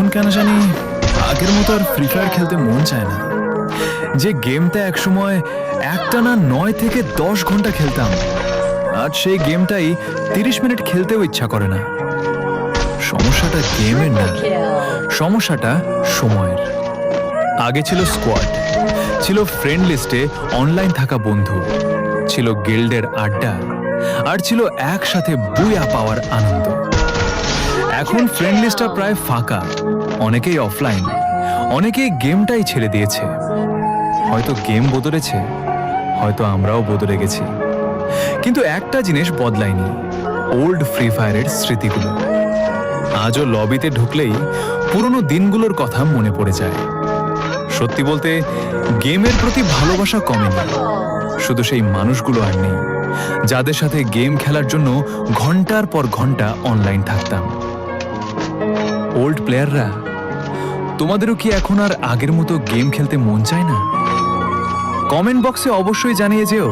এখন কেন জানি আগের মতো আর ফ্রি ফায়ার খেলতে মন চায় না। যে গেমটা একসময় একটানা 9 থেকে 10 ঘন্টা খেলতাম, আজ সেই গেমটাই 30 মিনিট খেলতেও ইচ্ছা করে না। সমস্যাটা গেমের না, সমস্যাটা সময়ের। আগে ছিল স্কোয়াড, ছিল ফ্রেন্ড লিস্টে অনলাইন থাকা বন্ধু, ছিল গিল্ডের আড্ডা, আর ছিল একসাথে বুয়া পাওয়ার আনন্দ। এখন ফ্রেন্ড লিস্টটা প্রায় ফাঁকা, অনেকেই অফলাইন, অনেকেই গেমটাই ছেড়ে দিয়েছে। হয়তো গেম বদলেছে, হয়তো আমরাও বদলে গেছি, কিন্তু একটা জিনিস বদলায়নি, ওল্ড ফ্রি ফায়ারের স্মৃতিগুলো। আজও লবিতে ঢুকলেই পুরনো দিনগুলোর কথা মনে পড়ে যায়। সত্যি বলতে গেমের প্রতি ভালোবাসা কমেনি, শুধু সেই মানুষগুলো আর নেই যাদের সাথে গেম খেলার জন্য ঘন্টার পর ঘন্টা অনলাইন থাকতাম। ওল্ড প্লেয়াররা, তোমাদেরও কি এখন আর আগের মতো গেম খেলতে মন চায় না? কমেন্ট বক্সে অবশ্যই জানিয়ে যেও।